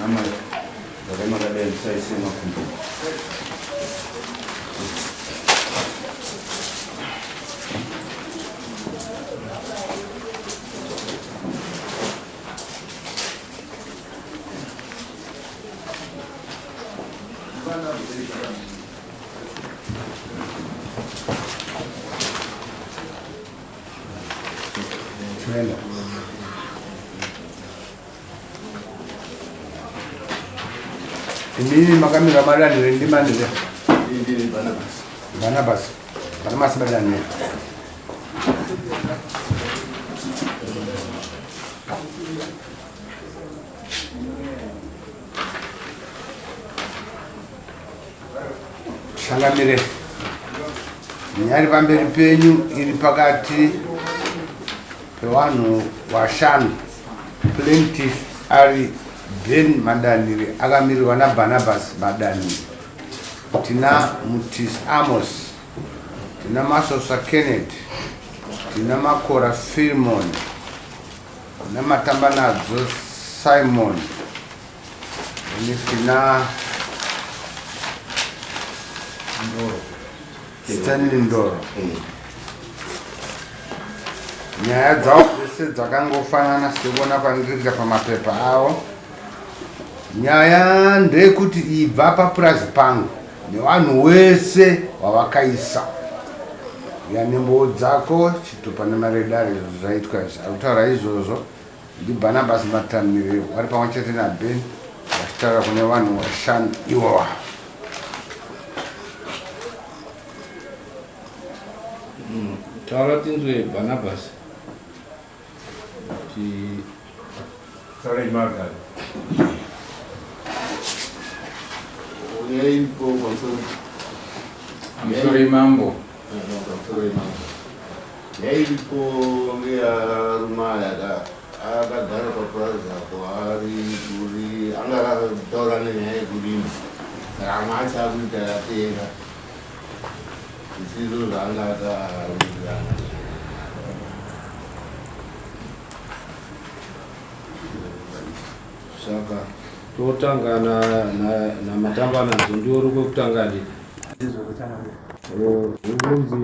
nama zvakanakadai musaisema kundu ini makamira madanire ndimanire ndiri Barnabas badanire shangamire nyari pamberi penyu iri pakati pevanhu vashanu plenty ari Ben Madanire akamirirwa naBarnabas Madanire. Tina Mutis Amos, tina Masosa Kenneth, tina Makora Filmon, tina Matambanadzo Simon, tina Stanley Ndoro. Nyaya dzavo dzese dzakangofanana sekuona kwandiri pamapepa avo. Nyaya ndeyekuti ibva papurazi pangu nevanhu wese wavakaisa yanembo dzako chitupa nemaredare izvozvo zvaitwa izvi. Akutaura izvozvo ndiBarnabas Madanire vari pamwe chete naBen vachitaura kune vanhu vashanu ivova. Taura tinzwe Barnabas. Taura Margaret. Mushure Mambo. Yairipo ngearuma akagara papurazi apo ari kuri anga akataura nenyaya yekurima rama achakuita yatenga zvisizvo zvaanga akawirirana. Saka totanga na matambanadzo ndiwo kutanga ndi ubunzi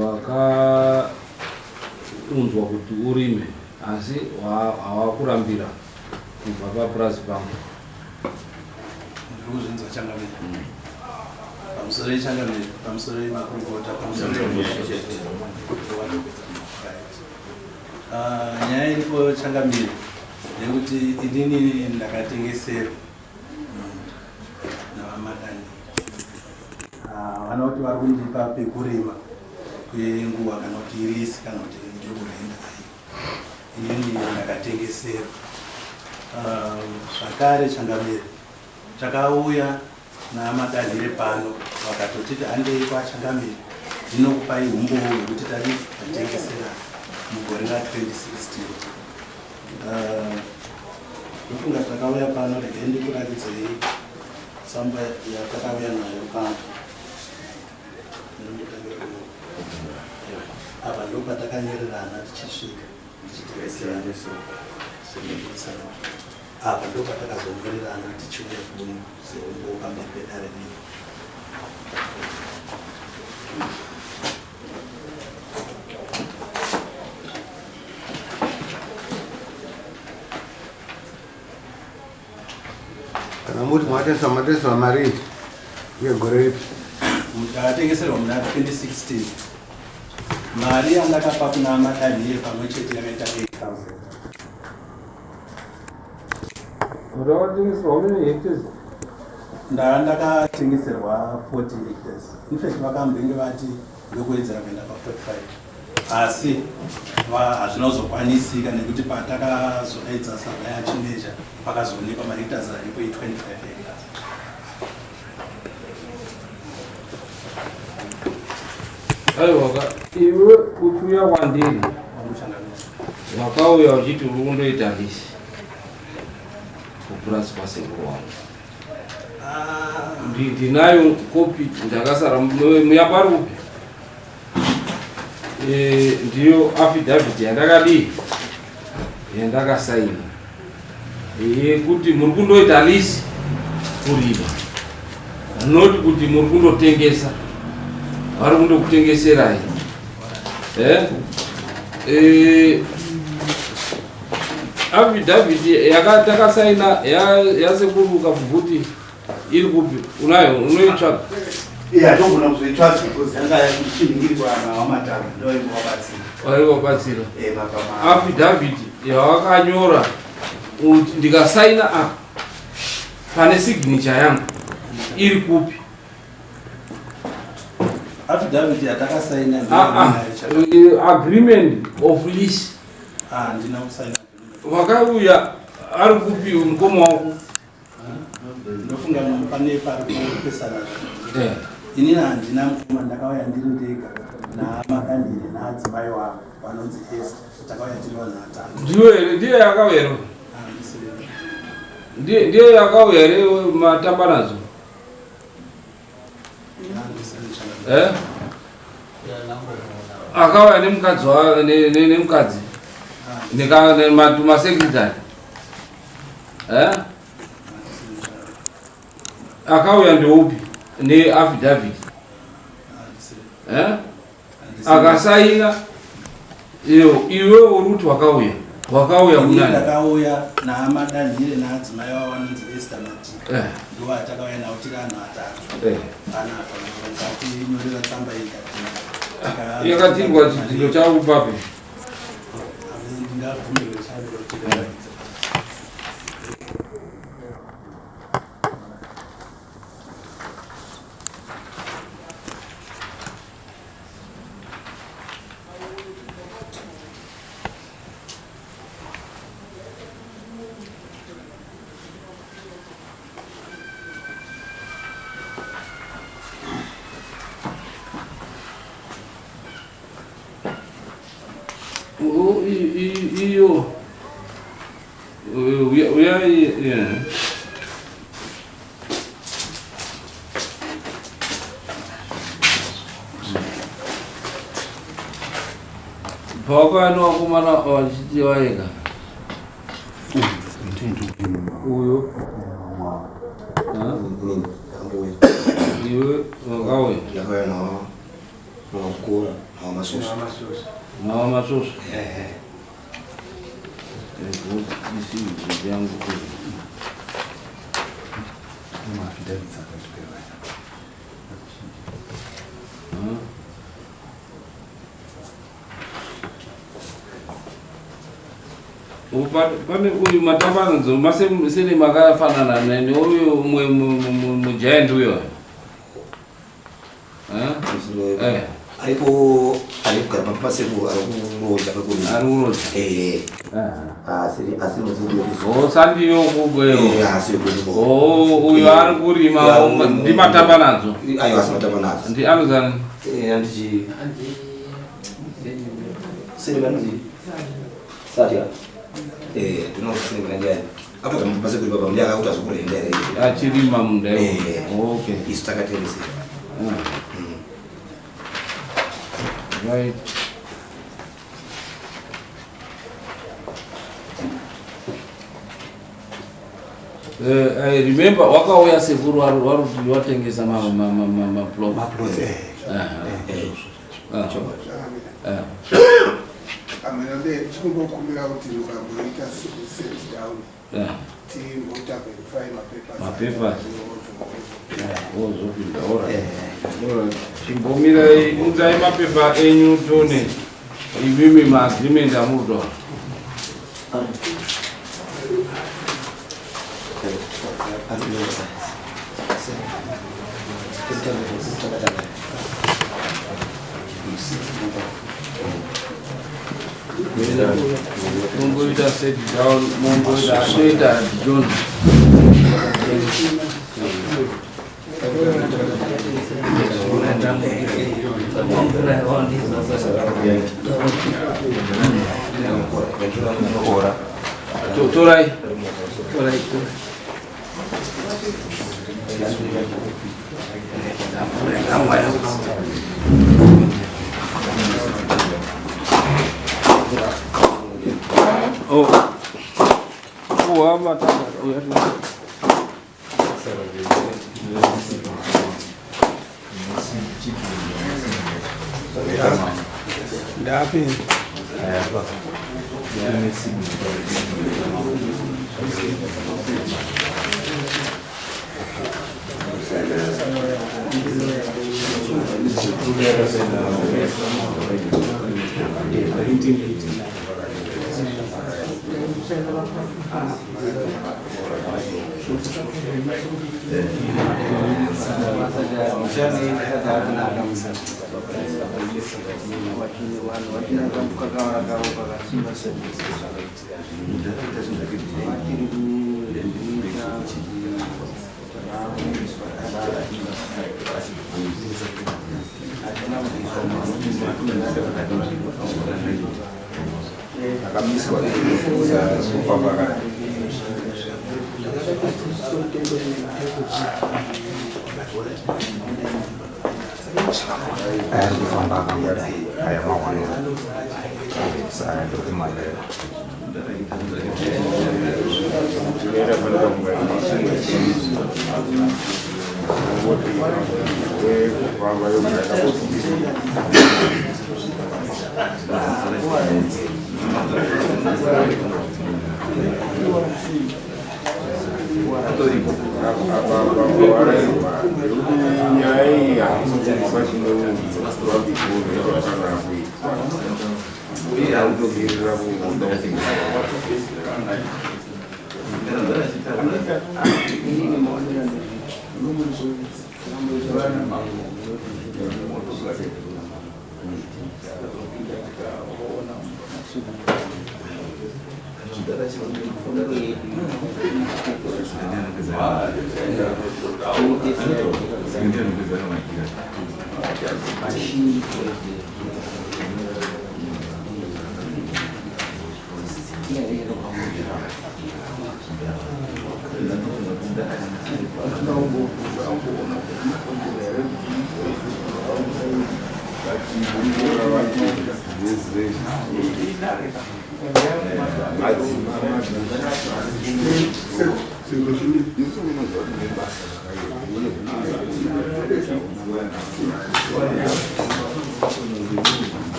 wakaunzwa kuti urime asi hawakurambira kubva papurazi pangu. Ndikuzvinzwa changamire pamusoro yechangamire pamusoro yemakurukota pamusoro nyaya iripo changamire nekuti inini ndakatengesera navamadani vanoti vari kundipa pekurima kwenguva kana kuti irisi kana kuti ndokurenda inini ndakatengesera. Zvakare changamire takauya namadanhire pano vakatotiti handei kwachangamire ndinokupai umbowo hwekuti tari tatengesera mugore ra2016. Ndofunga takauya pano regai ndikuratidzei tsamba yatakauya nayo pano. Apa ndopatakanyorerana tichisvika apa ndopatakazonyorerana tichiuya kuzeumbo pamberi pedare rino. Kana muti mwatengeswa mari yegore ripi? Ndakatengeserwa muna 2016. Mari yandakapa kuna madanhire pamwe chete yakaita 8,000. Ndakatengeserwa mune hectares? Ndakatengeserwa 40 hectares. In fact vakambenge vati ndokuwedzera kuenda pa 45. Asi hazvina kuzokwanisika nekuti patakazodaidza sava yachimeja pakazoonekwa mahectares aripo 25 hectares. Aiwa, iwe utuya kwandiri wakauya uchiti uri kundoita risi kupurazi pasekuru wangu. Ndinayo kopi ndakasara muyaparupi ndiyo affidavit yandakadii yandakasaina kuti muri kundoita lisi kurima, not kuti muri kundotengesa, vari kundokutengeserai. Affidavit takasaina yasekuru ukavhuvhuti iri kupi? Unayo? Unoitsvaka? Ndogona kuzoitsvaka because yanga ichiningirirwa nawamatanga ndoivabatsira. Affidavit yawakanyora kuti ndikasaina apa pane signature yangu iri kupi? Affidavit yatakasaina agreement of lease. ndina kusaina. Vakauya ari kupi mukoma wako? Ndofunga pane pari kupesana. Ini handina mukoma, ndakauya ndiri ndega namakandire naadzimai wavo vanonzi Esther. Takauya tiri vanhu vatatu. Ndiye yakauya ro? Ndiye yakauya re matambanadzo? Akauya nemukadzi nemasekretari akauya ndeupi neaffidavit akasaina iwe uruti wakauya kunani? Ndakauya namadandire naadzimai wavo vanonzi Esther Mati. Ndo atakauya nawo tiri vanhu vatatu. Ngatinyorera tsamba iyi yakatirwa chidzidzo chavo papi? Pawakawana wakomana wachiti waika uyo iwe wakauya nawa masusu yangu pane uyu matambanadzo masere makafanana neuyu umwe mujaindi uyo aripo arikugara papaseku arikuroja arikuroja asi sandiyo kubweyo uyo ari kurima ndi matambanadzo ayo asi matambanadzo ndi anozani andichi senimanzi satya ndinokufunga ndiani apa kana papaseku baba ndi akakuti azokurendera achirima munda okay isu takateresera right. I remember wakauya Sekuru waruti watengesa maplot. Amenabe chikungokumbira kuti mukamboita sit down. Team ota verify mapepers. Ozopinda ora. Chimbomira unzai mapepa enyu tone. Ivimi ma-agreement amudo. Mambo ita set down, Mambo ita sheda John. Torai. Mambo ama tata. Ndapi?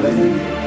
I